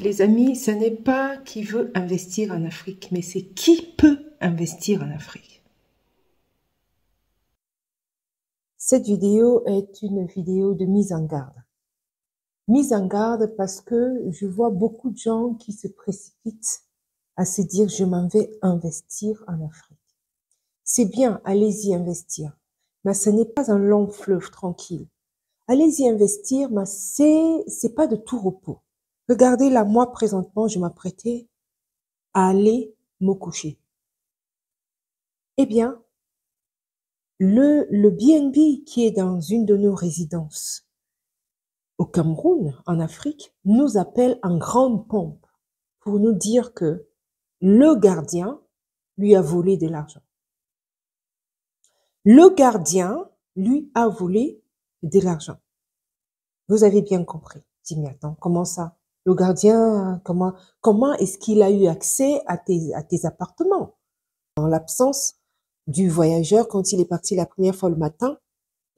Les amis, ce n'est pas qui veut investir en Afrique, mais c'est qui peut investir en Afrique. Cette vidéo est une vidéo de mise en garde. Mise en garde parce que je vois beaucoup de gens qui se précipitent à se dire « je m'en vais investir en Afrique ». C'est bien, allez-y investir, mais ce n'est pas un long fleuve tranquille. Allez-y investir, mais c'est pas de tout repos. Regardez là, moi présentement, je m'apprêtais à aller me coucher. Eh bien, le BNB qui est dans une de nos résidences au Cameroun, en Afrique, nous appelle en grande pompe pour nous dire que le gardien lui a volé de l'argent. Le gardien lui a volé de l'argent. Vous avez bien compris. Dis, mais attends, comment ça? Le gardien, comment est-ce qu'il a eu accès à tes appartements? En l'absence du voyageur, quand il est parti la première fois le matin,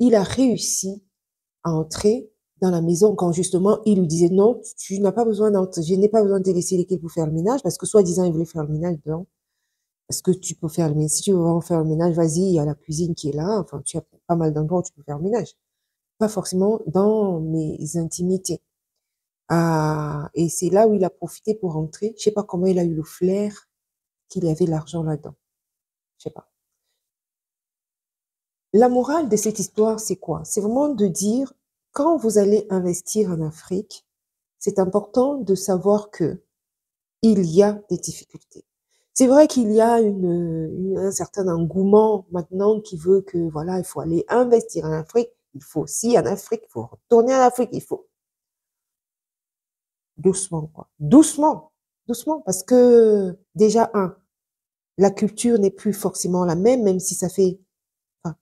il a réussi à entrer dans la maison quand justement il lui disait non, tu n'as pas besoin d'entrer, je n'ai pas besoin de te laisser l'équipe pour faire le ménage parce que soi-disant il voulait faire le ménage dedans. Est-ce que tu peux faire le ménage? Si tu veux vraiment faire le ménage, vas-y, il y a la cuisine qui est là, enfin tu as pas mal d'endroits où tu peux faire le ménage. Pas forcément dans mes intimités. Et c'est là où il a profité pour rentrer. Je sais pas comment il a eu le flair qu'il y avait l'argent là-dedans. Je sais pas. La morale de cette histoire, c'est quoi? C'est vraiment de dire, quand vous allez investir en Afrique, c'est important de savoir que il y a des difficultés. C'est vrai qu'il y a un certain engouement maintenant qui veut que, voilà, il faut aller investir en Afrique, il faut aussi en Afrique, il faut retourner en Afrique, il faut doucement, quoi. Doucement, doucement, parce que déjà, la culture n'est plus forcément la même, même si ça fait, enfin,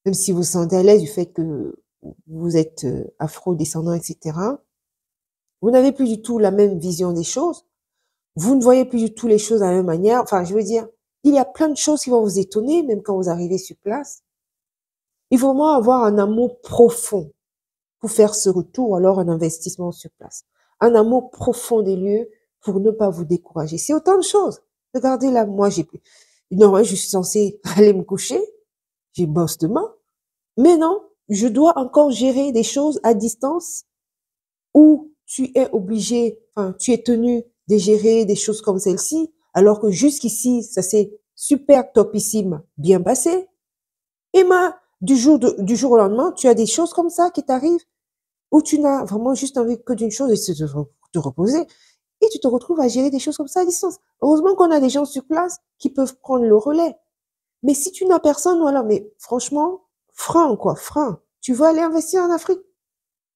même si vous vous sentez à l'aise du fait que vous êtes afro-descendant, etc. Vous n'avez plus du tout la même vision des choses. Vous ne voyez plus du tout les choses de la même manière. Enfin, je veux dire, il y a plein de choses qui vont vous étonner, même quand vous arrivez sur place. Il faut vraiment avoir un amour profond pour faire ce retour, alors un investissement sur place. Un amour profond des lieux pour ne pas vous décourager. C'est autant de choses. Regardez là, moi, normalement, je suis censée aller me coucher. J'ai bosse demain. Mais non, je dois encore gérer des choses à distance où tu es obligé, enfin, tu es tenu de gérer des choses comme celle-ci, alors que jusqu'ici, ça s'est super topissime bien passé. Et du jour au lendemain, tu as des choses comme ça qui t'arrivent, où tu n'as vraiment juste envie que d'une chose, et c'est de te reposer. Et tu te retrouves à gérer des choses comme ça à distance. Heureusement qu'on a des gens sur place qui peuvent prendre le relais. Mais si tu n'as personne, voilà, mais franchement, frein. Tu veux aller investir en Afrique.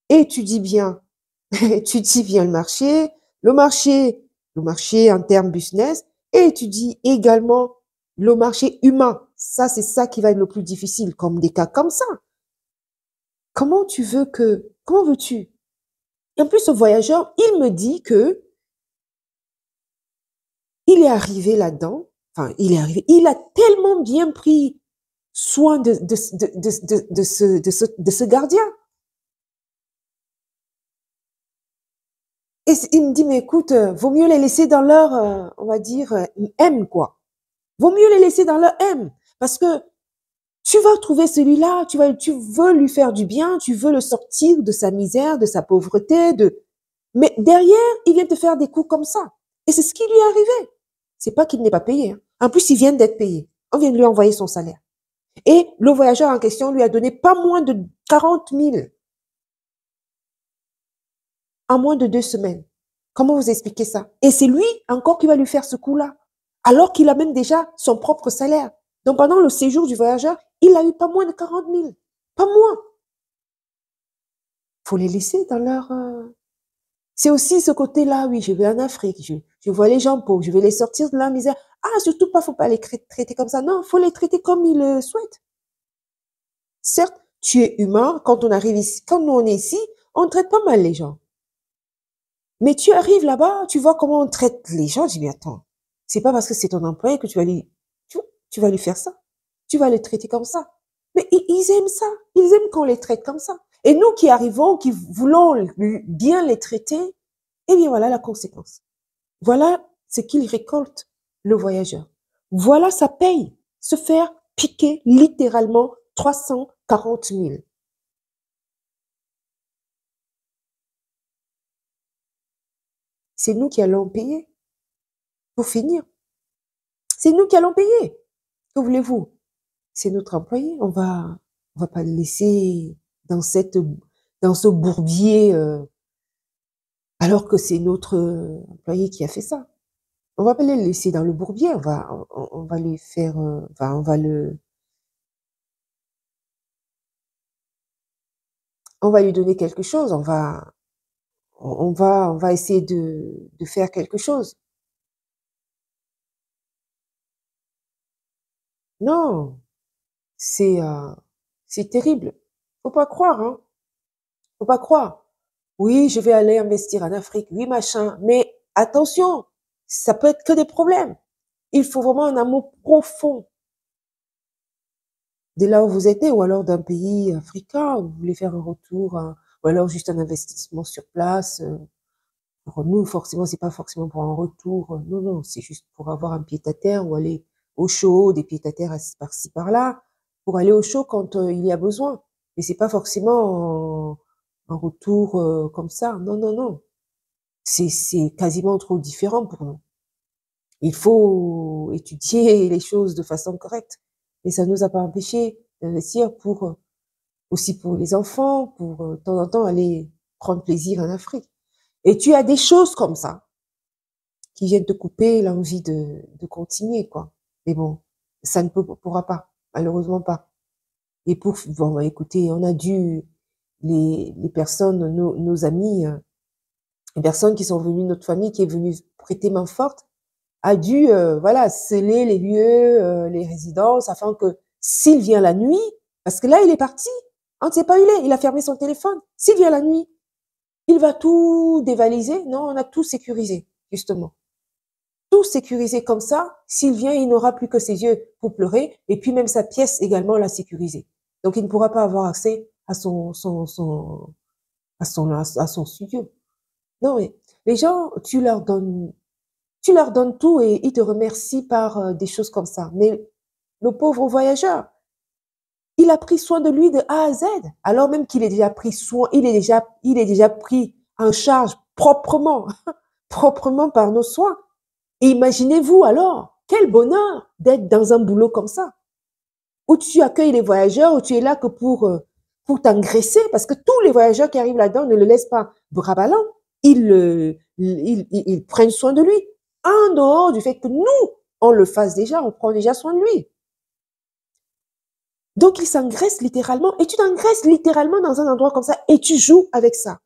Et tu dis bien le marché en termes business, et tu dis également le marché humain. Ça, c'est ça qui va être le plus difficile, comme des cas comme ça. Comment veux-tu? Et en plus, ce voyageur, il me dit que il est arrivé là-dedans, il a tellement bien pris soin de ce gardien. Et il me dit, mais écoute, vaut mieux les laisser dans leur, on va dire, M, quoi. Vaut mieux les laisser dans leur M. Parce que tu vas trouver celui-là, tu veux lui faire du bien, tu veux le sortir de sa misère, de sa pauvreté, mais derrière, il vient te faire des coups comme ça. Et c'est ce qui lui est arrivé. C'est pas qu'il n'est pas payé, hein. En plus, il vient d'être payé. On vient de lui envoyer son salaire. Et le voyageur en question lui a donné pas moins de 40 000 en moins de 2 semaines. Comment vous expliquez ça? Et c'est lui encore qui va lui faire ce coup-là, alors qu'il a même déjà son propre salaire. Donc pendant le séjour du voyageur, il a eu pas moins de 40 000. Pas moins. Faut les laisser dans leur... C'est aussi ce côté-là, oui, je vais en Afrique, je vois les gens pauvres, je vais les sortir de la misère. Ah, surtout pas, faut pas les traiter comme ça. Non, faut les traiter comme ils le souhaitent. Certes, tu es humain, quand on arrive ici, quand nous on est ici, on traite pas mal les gens. Mais tu arrives là-bas, tu vois comment on traite les gens, tu dis, mais attends, c'est pas parce que c'est ton employé que tu vas lui faire ça. Tu vas le traiter comme ça. Mais ils aiment ça. Ils aiment qu'on les traite comme ça. Et nous qui arrivons, qui voulons bien les traiter, Eh bien, voilà la conséquence. Voilà ce qu'il récolte, le voyageur. Voilà sa paye, se faire piquer littéralement 340 000. C'est nous qui allons payer pour finir. C'est nous qui allons payer. Que voulez-vous? C'est notre employé. On va pas le laisser dans dans ce bourbier, alors que c'est notre employé qui a fait ça. On va pas le laisser dans le bourbier. On va lui faire, enfin, on va lui donner quelque chose. On va essayer de faire quelque chose. Non, c'est, euh, c'est terrible. Faut pas croire, hein. Faut pas croire. Oui, je vais aller investir en Afrique, oui, machin. Mais attention, ça peut être que des problèmes. Il faut vraiment un amour profond de là où vous êtes, ou alors d'un pays africain, où vous voulez faire un retour, ou alors juste un investissement sur place. Pour nous, forcément, c'est pas forcément pour un retour. Non, non, c'est juste pour avoir un pied-à-terre ou aller au chaud, des pieds-à-terre par-ci, par-là, pour aller au chaud quand il y a besoin. Mais c'est pas forcément un retour comme ça. Non, non, non. C'est quasiment trop différent pour nous. Il faut étudier les choses de façon correcte. Et ça ne nous a pas empêché d'investir pour aussi pour les enfants, pour de temps en temps aller prendre plaisir en Afrique. Et tu as des choses comme ça qui viennent te couper l'envie de continuer, quoi. Mais bon, ça ne pourra pas, malheureusement pas. Et bon, écoutez, on a dû, les personnes, nos amis, les personnes qui sont venues, notre famille qui est venue prêter main forte, a dû, voilà, sceller les lieux, les résidences, afin que s'il vient la nuit, parce que là, il est parti, on ne sait pas où il est, il a fermé son téléphone. S'il vient la nuit, il va tout dévaliser. Non, on a tout sécurisé, justement. Tout sécurisé comme ça. S'il vient, il n'aura plus que ses yeux pour pleurer, et puis même sa pièce également l'a sécurisée. Donc, il ne pourra pas avoir accès à à son studio. Non, mais les gens, tu leur donnes tout et ils te remercient par des choses comme ça. Mais le pauvre voyageur, il a pris soin de lui de A à Z, alors même qu'il est déjà pris soin, il est déjà pris en charge proprement, proprement par nos soins. Et imaginez-vous alors, quel bonheur d'être dans un boulot comme ça, où tu accueilles les voyageurs, où tu es là que pour t'engraisser, parce que tous les voyageurs qui arrivent là-dedans ne le laissent pas bras ballants. Ils prennent soin de lui, en dehors du fait que nous, on le fasse déjà, on prend déjà soin de lui. Donc, il s'engraisse littéralement, et tu t'engraisses littéralement dans un endroit comme ça, et tu joues avec ça.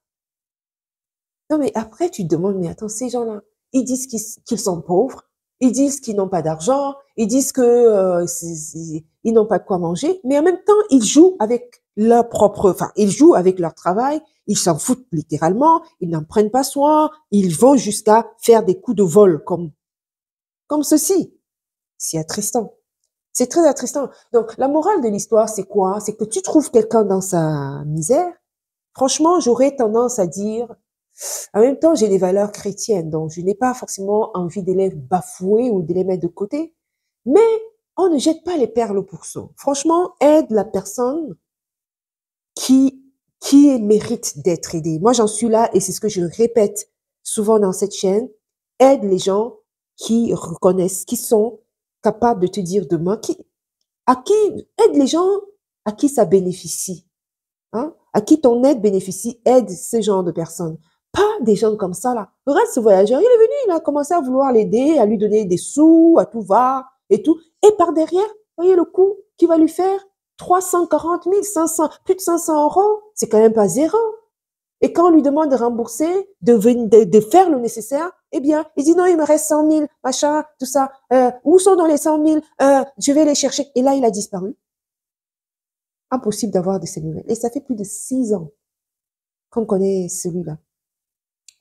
Non, mais après, tu te demandes, mais attends, ces gens-là, ils disent qu'ils sont pauvres, ils disent qu'ils n'ont pas d'argent, ils disent que ils n'ont pas de quoi manger, mais en même temps, ils jouent avec leur propre, enfin, ils jouent avec leur travail, ils s'en foutent littéralement, ils n'en prennent pas soin, ils vont jusqu'à faire des coups de vol comme ceci. C'est attristant. C'est très attristant. Donc, la morale de l'histoire, c'est quoi? C'est que tu trouves quelqu'un dans sa misère. Franchement, j'aurais tendance à dire, en même temps, j'ai des valeurs chrétiennes, donc je n'ai pas forcément envie de les bafouer ou de les mettre de côté. Mais on ne jette pas les perles au pourceau. Franchement, aide la personne qui, qui mérite d'être aidée. Moi, j'en suis là et c'est ce que je répète souvent dans cette chaîne. Aide les gens qui reconnaissent, qui sont capables de te dire demain, aide les gens à qui ça bénéficie, hein, à qui ton aide bénéficie, aide ce genre de personnes. Pas des gens comme ça, là. Regarde ce voyageur, il est venu, il a commencé à vouloir l'aider, à lui donner des sous, à tout va, et tout. Et par derrière, voyez le coût qu'il va lui faire, 340 000, 500, plus de 500 euros, c'est quand même pas zéro. Et quand on lui demande de rembourser, de faire le nécessaire, eh bien, il dit non, il me reste 100 000, machin, tout ça. Où sont dans les 100 000? Je vais les chercher. Et là, il a disparu. Impossible d'avoir de ces nouvelles. Et ça fait plus de 6 ans qu'on connaît celui-là.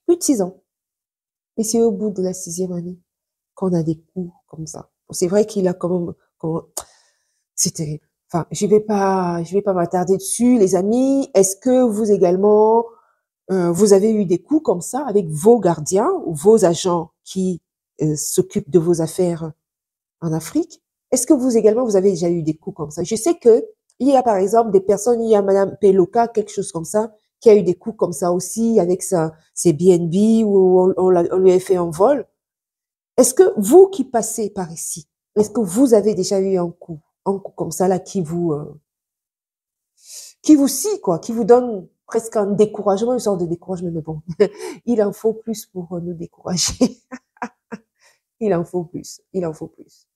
Plus de 6 ans. Et c'est au bout de la 6e année qu'on a des coups comme ça. C'est vrai qu'il a c'était, enfin, je vais pas m'attarder dessus, les amis. Est-ce que vous également, vous avez eu des coups comme ça avec vos gardiens ou vos agents qui s'occupent de vos affaires en Afrique? Est-ce que vous également, vous avez déjà eu des coups comme ça? Je sais que il y a par exemple des personnes, il y a Madame Peloka, quelque chose comme ça, qui a eu des coups comme ça aussi avec ses BNB où on lui a fait un vol. Est-ce que vous qui passez par ici, est-ce que vous avez déjà eu un coup comme ça là qui vous scie quoi, qui vous donne presque un découragement, une sorte de découragement, mais bon, il en faut plus pour nous décourager. Il en faut plus, il en faut plus.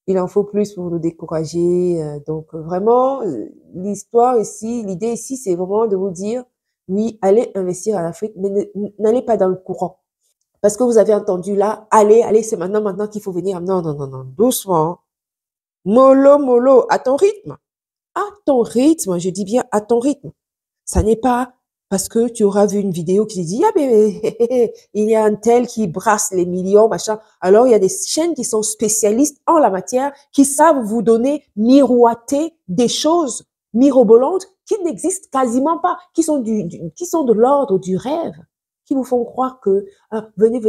Il en faut plus pour nous décourager. Donc vraiment, l'histoire ici, l'idée ici, c'est vraiment de vous dire, oui, allez investir en Afrique, mais n'allez pas dans le courant. Parce que vous avez entendu là, allez, c'est maintenant qu'il faut venir. Non, non, non, non, doucement. Mollo, mollo, à ton rythme. À ton rythme, je dis bien à ton rythme. Ça n'est pas parce que tu auras vu une vidéo qui dit, ah ben, il y a un tel qui brasse les millions, machin. Alors, il y a des chaînes qui sont spécialistes en la matière, qui savent vous donner, miroiter des choses mirobolantes qui n'existent quasiment pas, qui sont qui sont de l'ordre du rêve, qui vous font croire que, ah, venez,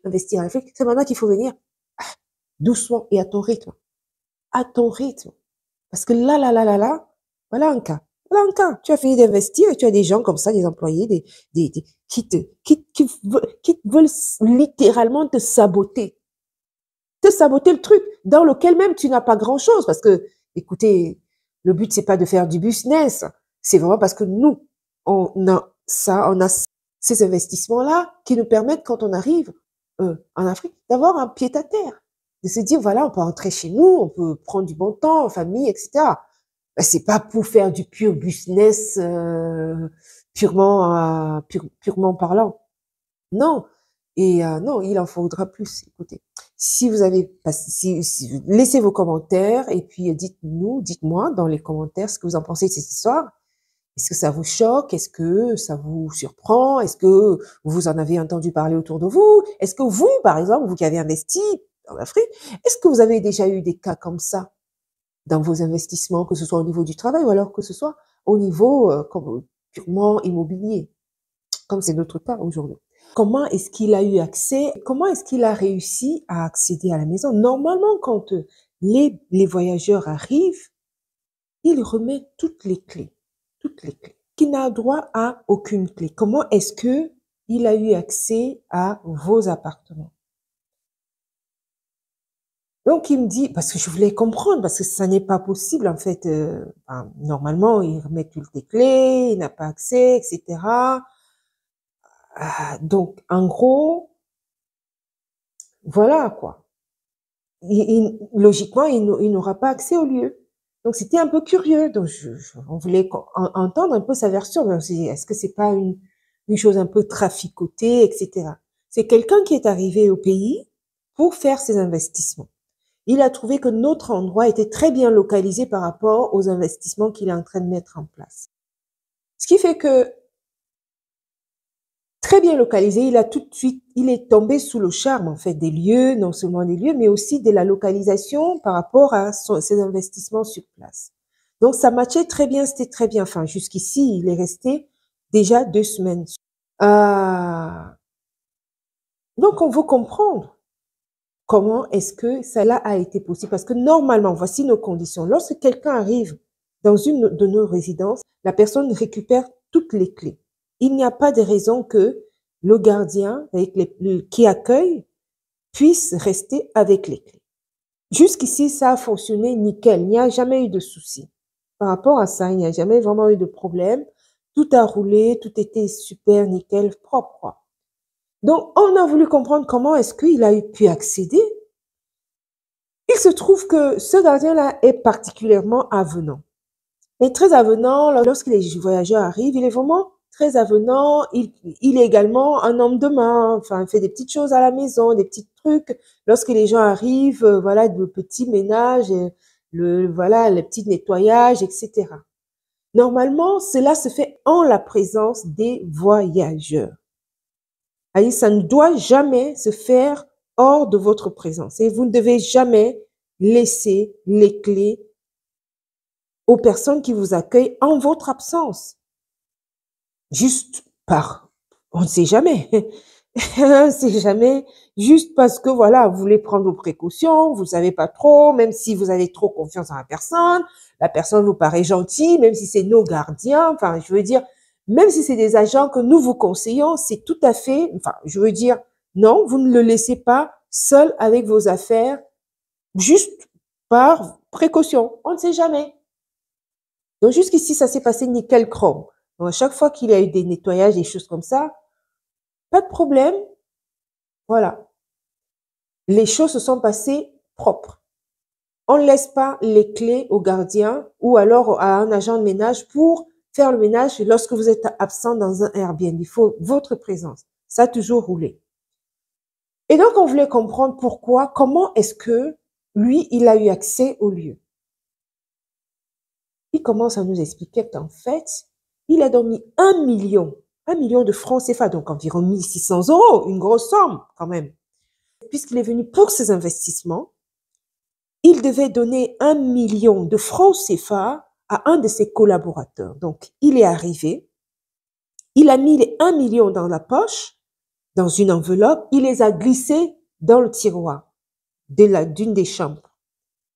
investir en Afrique. C'est maintenant qu'il faut venir. Ah, doucement et à ton rythme. À ton rythme. Parce que là, voilà un cas. Voilà un cas. Tu as fini d'investir et tu as des gens comme ça, des employés, qui veulent littéralement te saboter. Te saboter le truc dans lequel même tu n'as pas grand chose. Parce que, écoutez, le but, c'est pas de faire du business. C'est vraiment parce que nous, on a ces investissements-là qui nous permettent, quand on arrive en Afrique, d'avoir un pied à terre. De se dire, voilà, on peut rentrer chez nous, on peut prendre du bon temps en famille, etc. Ben, c'est pas pour faire du pur business purement parlant. Non. Et non, il en faudra plus. Écoutez, si vous avez passé, laissez vos commentaires et puis dites-moi dans les commentaires ce que vous en pensez de cette histoire. Est-ce que ça vous choque? Est-ce que ça vous surprend? Est-ce que vous en avez entendu parler autour de vous? Est-ce que vous, par exemple, vous qui avez investi en Afrique, est-ce que vous avez déjà eu des cas comme ça dans vos investissements, que ce soit au niveau du travail ou alors que ce soit au niveau purement immobilier, comme c'est notre cas aujourd'hui? Comment est-ce qu'il a eu accès? Comment est-ce qu'il a réussi à accéder à la maison? Normalement, quand les voyageurs arrivent, il remet toutes les clés. Toutes les clés. Qui n'a droit à aucune clé. Comment est-ce que il a eu accès à vos appartements? Donc, il me dit, parce que je voulais comprendre, parce que ça n'est pas possible, en fait. Normalement, il remet toutes les clés, il n'a pas accès, etc. Donc, en gros, voilà, quoi. Logiquement, il n'aura pas accès au lieu. Donc, c'était un peu curieux. Donc, on voulait entendre un peu sa version. Est-ce que c'est pas une chose un peu traficotée, etc. C'est quelqu'un qui est arrivé au pays pour faire ses investissements. Il a trouvé que notre endroit était très bien localisé par rapport aux investissements qu'il est en train de mettre en place. Ce qui fait que, très bien localisé, il a tout de suite, il est tombé sous le charme, en fait, des lieux, non seulement des lieux, mais aussi de la localisation par rapport à ses investissements sur place. Donc, ça matchait très bien, c'était très bien. Enfin, jusqu'ici, il est resté déjà 2 semaines. Donc, on veut comprendre comment est-ce que cela a été possible. Parce que normalement, voici nos conditions. Lorsque quelqu'un arrive dans une de nos résidences, la personne récupère toutes les clés. Il n'y a pas de raison que le gardien qui accueille puisse rester avec les clés. Jusqu'ici, ça a fonctionné nickel. Il n'y a jamais eu de souci. Par rapport à ça, il n'y a jamais vraiment eu de problème. Tout a roulé, tout était super, nickel, propre. Donc, on a voulu comprendre comment est-ce qu'il a pu accéder. Il se trouve que ce gardien-là est particulièrement avenant. Il est très avenant lorsque les voyageurs arrivent. Il est vraiment très avenant. Il est également un homme de main. Enfin, il fait des petites choses à la maison, des petits trucs. Lorsque les gens arrivent, voilà, le petit ménage, voilà, le petit nettoyage, etc. Normalement, cela se fait en la présence des voyageurs. C'est-à-dire, ça ne doit jamais se faire hors de votre présence. Et vous ne devez jamais laisser les clés aux personnes qui vous accueillent en votre absence. Juste par On ne sait jamais. On ne sait jamais. Juste parce que, voilà, vous voulez prendre vos précautions, vous savez pas trop, même si vous avez trop confiance en la personne vous paraît gentille, même si c'est nos gardiens. Enfin, je veux dire, même si c'est des agents que nous vous conseillons, c'est tout à fait, enfin, je veux dire, non, vous ne le laissez pas seul avec vos affaires, juste par précaution. On ne sait jamais. Donc, jusqu'ici, ça s'est passé nickel chrome. Donc, à chaque fois qu'il y a eu des nettoyages, des choses comme ça, pas de problème. Voilà. Les choses se sont passées propres. On ne laisse pas les clés au gardien ou alors à un agent de ménage pour faire le ménage lorsque vous êtes absent dans un Airbnb. Il faut votre présence. Ça a toujours roulé. Et donc, on voulait comprendre pourquoi, comment est-ce que lui, il a eu accès au lieu. Il commence à nous expliquer qu'en fait, il a dormi 1 million de francs CFA, donc environ 1600 €, une grosse somme quand même. Puisqu'il est venu pour ses investissements, il devait donner 1 million de francs CFA à un de ses collaborateurs. Donc, il est arrivé, il a mis les 1 million dans la poche, dans une enveloppe, il les a glissés dans le tiroir d'une des chambres,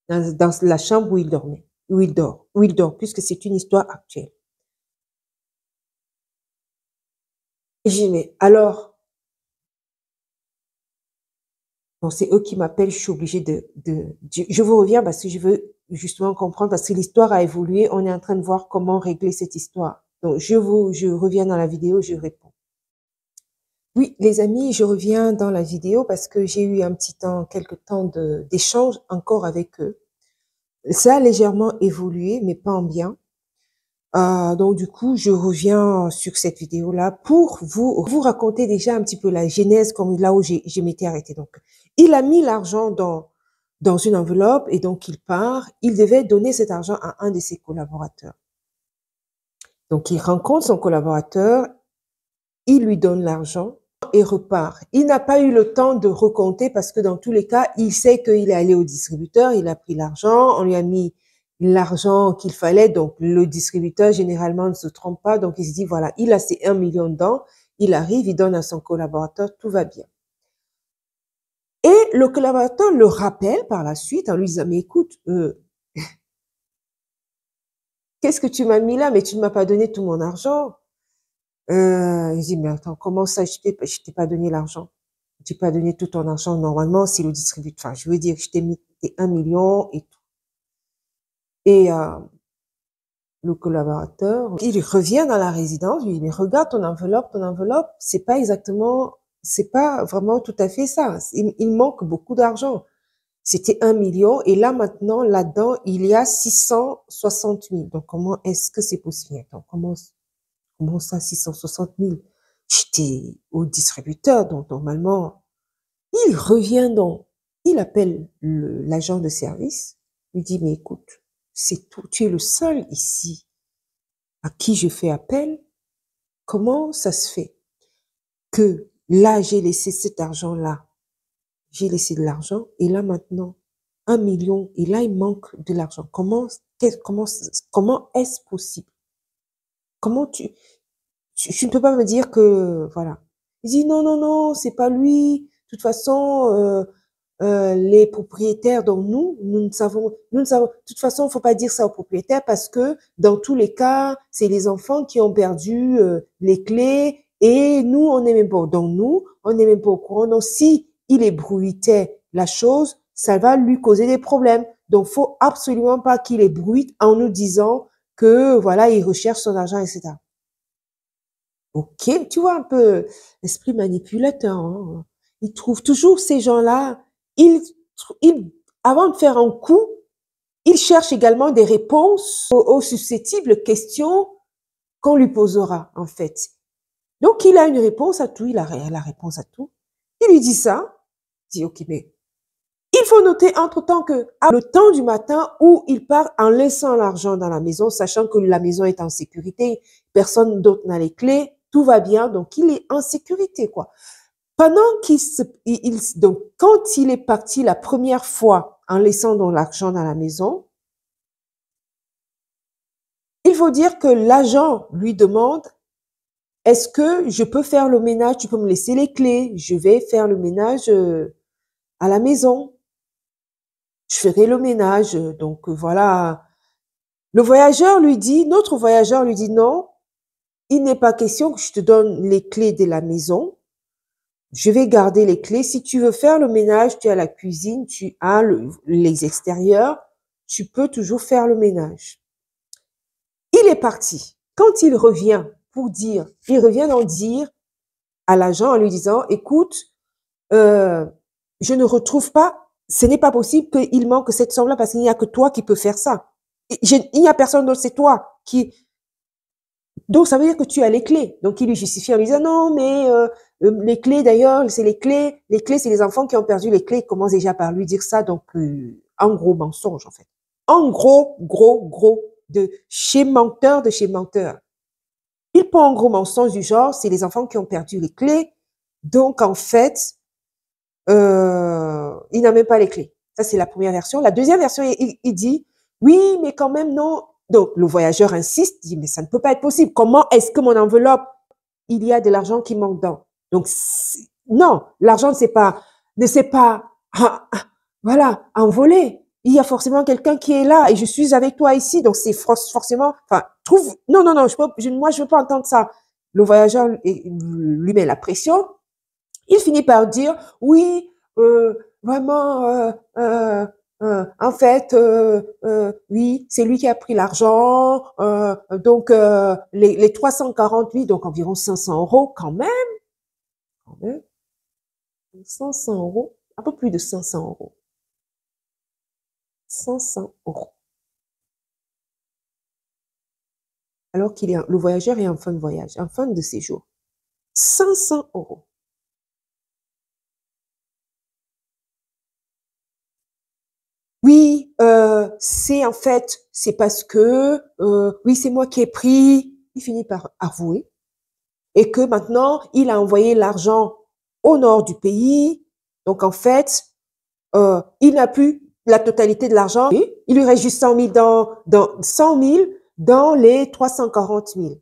dans la chambre où il dormait, où il dort, puisque c'est une histoire actuelle. Et j'ai dit, mais alors, bon, c'est eux qui m'appellent, je suis obligée je vous reviens parce que je veux justement comprendre, parce que l'histoire a évolué, on est en train de voir comment régler cette histoire. Donc, je reviens dans la vidéo, je réponds. Oui, les amis, je reviens dans la vidéo parce que j'ai eu un petit temps, quelques temps d'échange encore avec eux. Ça a légèrement évolué, mais pas en bien. Donc du coup, je reviens sur cette vidéo-là pour vous raconter déjà un petit peu la genèse, comme là où je m'étais arrêtée. Donc, il a mis l'argent dans une enveloppe et donc il part. Il devait donner cet argent à un de ses collaborateurs. Donc, il rencontre son collaborateur, il lui donne l'argent et repart. Il n'a pas eu le temps de recompter parce que dans tous les cas, il sait qu'il est allé au distributeur, il a pris l'argent, on lui a mis l'argent qu'il fallait, donc le distributeur généralement ne se trompe pas, donc il se dit voilà, il a ses 1 million dedans, il arrive, il donne à son collaborateur, tout va bien. Et le collaborateur le rappelle par la suite en lui disant mais écoute, qu'est-ce que tu m'as mis là, mais tu ne m'as pas donné tout mon argent. Il dit mais attends, comment ça, je t'ai pas donné l'argent? Je t'ai pas donné tout ton argent, normalement c'est le distributeur, enfin je veux dire, je t'ai mis tes 1 million et tout. Et le collaborateur, il revient dans la résidence, lui dit, mais regarde ton enveloppe, c'est pas vraiment tout à fait ça. Il manque beaucoup d'argent. C'était 1 million et là maintenant, là-dedans, il y a 660 000. Donc comment est-ce que c'est possible? Attends, comment ça, 660 000? J'étais au distributeur, donc normalement, il revient donc, il appelle l'agent de service, lui dit, mais écoute, c'est tout, tu es le seul ici à qui je fais appel. Comment ça se fait que là, j'ai laissé cet argent-là, j'ai laissé de l'argent et là maintenant, 1 million et là, il manque de l'argent. Comment est-ce possible? Comment tu ne peux pas me dire que, voilà. Il dit, non, non, non, c'est pas lui. De toute façon, les propriétaires, donc nous ne savons, de toute façon, il faut pas dire ça aux propriétaires parce que dans tous les cas, c'est les enfants qui ont perdu les clés et nous, on n'est même pas, donc nous, on n'est même pas au courant. Donc, si il ébruitait la chose, ça va lui causer des problèmes. Donc, faut absolument pas qu'il ébruite en nous disant que, voilà, il recherche son argent, etc. Ok, tu vois un peu l'esprit manipulateur, hein. Il trouve toujours ces gens-là, il, avant de faire un coup, il cherche également des réponses aux susceptibles questions qu'on lui posera, en fait. Donc, il a une réponse à tout, il a la réponse à tout. Il lui dit ça, il dit, ok, mais il faut noter entre-temps que le temps du matin où il part en laissant l'argent dans la maison, sachant que la maison est en sécurité, personne d'autre n'a les clés, tout va bien, donc il est en sécurité, quoi. Pendant donc quand il est parti la première fois en laissant donc l'argent dans la maison, il faut dire que l'agent lui demande est-ce que je peux faire le ménage? Tu peux me laisser les clés. Je vais faire le ménage à la maison. Je ferai le ménage. Donc voilà. Notre voyageur lui dit non, il n'est pas question que je te donne les clés de la maison. Je vais garder les clés. Si tu veux faire le ménage, tu as la cuisine, tu as les extérieurs, tu peux toujours faire le ménage. Il est parti. Quand il revient il revient d'en dire à l'agent en lui disant, écoute, je ne retrouve pas, ce n'est pas possible qu'il manque cette somme-là parce qu'il n'y a que toi qui peux faire ça. Il n'y a personne d'autre, c'est toi qui. Donc, ça veut dire que tu as les clés. Donc, il lui justifie en lui disant, non, mais les clés, d'ailleurs, c'est les clés. Les clés, c'est les enfants qui ont perdu les clés. Il commence déjà par lui dire ça. Donc, un gros mensonge, en fait. Un gros, de chez menteur de chez menteur. Il prend un gros mensonge du genre, c'est les enfants qui ont perdu les clés. Donc, en fait, il n'a même pas les clés. Ça, c'est la première version. La deuxième version, il dit, oui, mais quand même, non. Donc, le voyageur insiste, dit, mais ça ne peut pas être possible. Comment est-ce que mon enveloppe, il y a de l'argent qui manque dedans? Donc, non, l'argent ne s'est pas, voilà, envolé. Il y a forcément quelqu'un qui est là et je suis avec toi ici. Donc, c'est forcément, enfin, non, moi, je veux pas entendre ça. Le voyageur lui met la pression. Il finit par dire, oui, vraiment, en fait, oui, c'est lui qui a pris l'argent. Donc, les 348, donc environ 500 euros, quand même, 500 euros, un peu plus de 500 euros. 500 euros. Alors le voyageur est en fin de voyage, en fin de séjour. 500 euros. Oui, c'est parce que, oui, c'est moi qui ai pris. Il finit par avouer. Et que maintenant, il a envoyé l'argent au nord du pays. Donc, en fait, il n'a plus la totalité de l'argent. Il lui reste juste 100 000 100 000 dans les 340 000.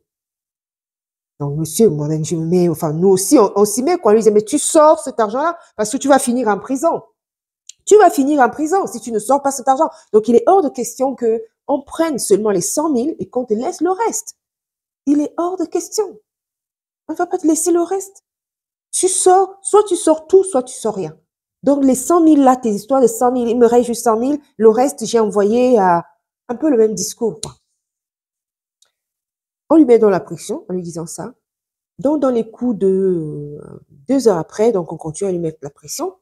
Donc, monsieur, moi-même, je me mets, enfin, nous aussi, on s'y met, quoi. On lui dit, mais tu sors cet argent-là parce que tu vas finir en prison. Tu vas finir en prison si tu ne sors pas cet argent. Donc, il est hors de question que on prenne seulement les 100 000 et qu'on te laisse le reste. Il est hors de question. On ne va pas te laisser le reste. Tu sors, soit tu sors tout, soit tu sors rien. Donc, les 100 000 là, tes histoires de 100 000, il me reste juste 100 000. Le reste, j'ai envoyé à un peu le même discours, quoi. On lui met dans la pression en lui disant ça. Donc, dans les coups de 2 heures après, donc on continue à lui mettre la pression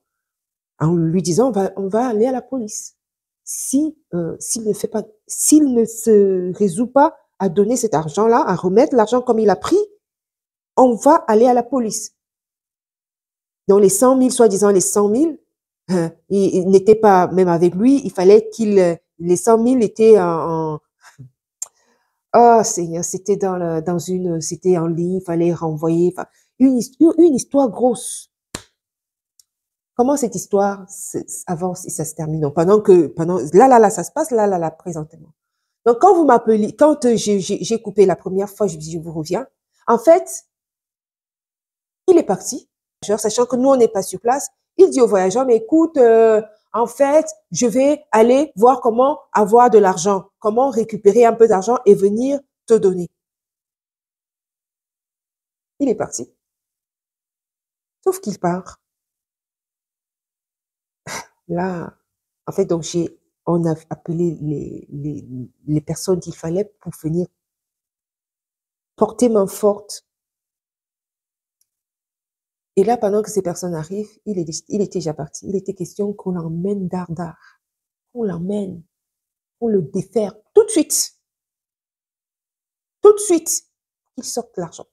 en lui disant, on va aller à la police. S'il ne se résout pas à donner cet argent-là, à remettre l'argent comme il a pris, on va aller à la police. Donc, les 100 000, soi-disant les 100 000, il n'était pas même avec lui, il fallait les 100 000 étaient oh Seigneur, c'était c'était en ligne, il fallait renvoyer, enfin, une histoire grosse. Comment cette histoire avance et ça se termine? Donc, là, ça se passe là, présentement. Donc, quand vous m'appelez, quand j'ai coupé la première fois, je dis, je vous reviens. En fait, il est parti, sachant que nous, on n'est pas sur place. Il dit au voyageur, mais écoute, en fait, je vais aller voir comment avoir de l'argent, comment récupérer un peu d'argent et venir te donner. Il est parti. Sauf qu'il part. Là, en fait, donc on a appelé les personnes qu'il fallait pour venir porter main forte. Et là, pendant que ces personnes arrivent, il était déjà parti. Il était question qu'on l'emmène dardard. On l'emmène. On le défère tout de suite. Tout de suite. Qu'il sorte l'argent.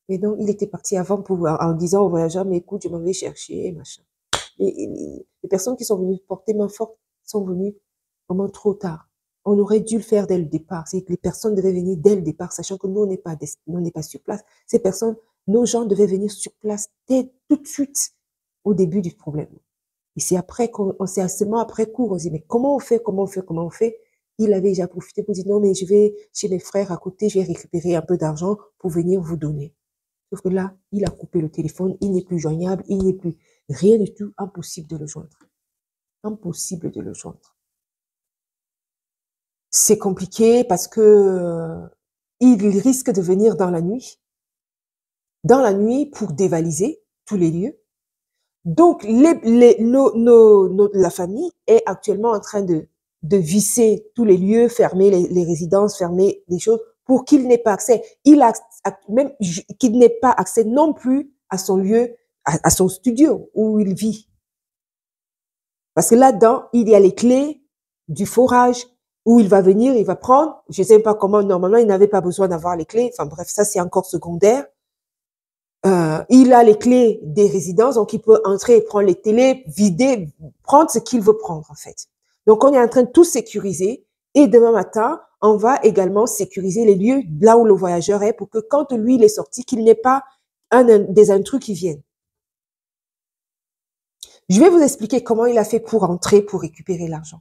Et donc, il était parti avant en disant au voyageur, mais écoute, je m'en vais chercher, machin. Les personnes qui sont venues porter main forte sont venues vraiment trop tard. On aurait dû le faire dès le départ. C'est que les personnes devaient venir dès le départ, sachant que nous, on n'est pas sur place. Ces personnes, nos gens devaient venir sur place tout de suite au début du problème. Et c'est c'est seulement après coup, on se dit, mais comment on fait? Il avait déjà profité pour dire, non, mais je vais chez mes frères à côté, je vais récupérer un peu d'argent pour venir vous donner. Sauf que là, il a coupé le téléphone, il n'est plus joignable, il n'est plus rien du tout, impossible de le joindre. Impossible de le joindre. C'est compliqué parce que il risque de venir dans la nuit pour dévaliser tous les lieux. Donc, la famille est actuellement en train de visser tous les lieux, fermer les résidences, fermer les choses pour qu'il n'ait pas accès. Même qu'il n'ait pas accès non plus à son lieu, à son studio où il vit. Parce que là-dedans, il y a les clés du forage où il va venir, il va prendre. Je ne sais pas comment, normalement, il n'avait pas besoin d'avoir les clés. Enfin bref, ça c'est encore secondaire. Il a les clés des résidences, donc il peut entrer, prendre les télés, vider, prendre ce qu'il veut prendre en fait. Donc on est en train de tout sécuriser et demain matin, on va également sécuriser les lieux là où le voyageur est pour que quand lui il est sorti, qu'il n'y ait pas des intrus qui viennent. Je vais vous expliquer comment il a fait pour entrer, pour récupérer l'argent.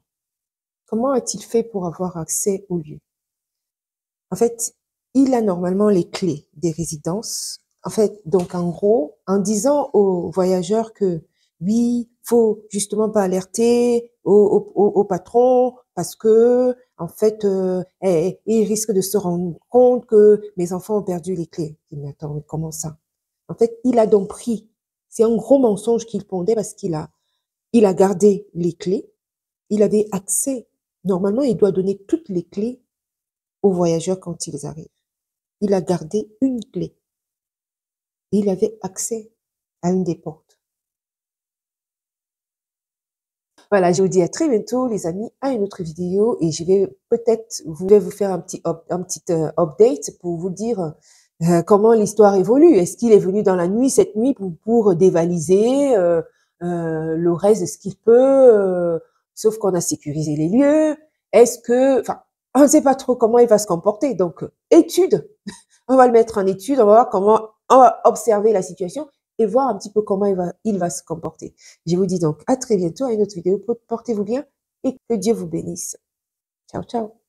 Comment a-t-il fait pour avoir accès au lieu? En fait, il a normalement les clés des résidences. En fait, donc en gros, en disant aux voyageurs que oui, faut justement pas alerter au patron parce que en fait, il risque de se rendre compte que mes enfants ont perdu les clés. Il dit, mais attends, comment ça? En fait, il a donc pris. C'est un gros mensonge qu'il pondait parce qu'il a gardé les clés. Il avait accès. Normalement, il doit donner toutes les clés aux voyageurs quand ils arrivent. Il a gardé une clé. Et il avait accès à une des portes. Voilà, je vous dis à très bientôt, les amis, à une autre vidéo. Et je vais peut-être vous faire un petit update pour vous dire comment l'histoire évolue. Est-ce qu'il est venu dans la nuit, cette nuit, pour dévaliser le reste de ce qu'il peut, sauf qu'on a sécurisé les lieux. Est-ce que, enfin, on ne sait pas trop comment il va se comporter. Donc, étude. On va le mettre en étude, on va voir comment, on va observer la situation et voir un petit peu comment il va se comporter. Je vous dis donc à très bientôt à une autre vidéo. Portez-vous bien et que Dieu vous bénisse. Ciao, ciao.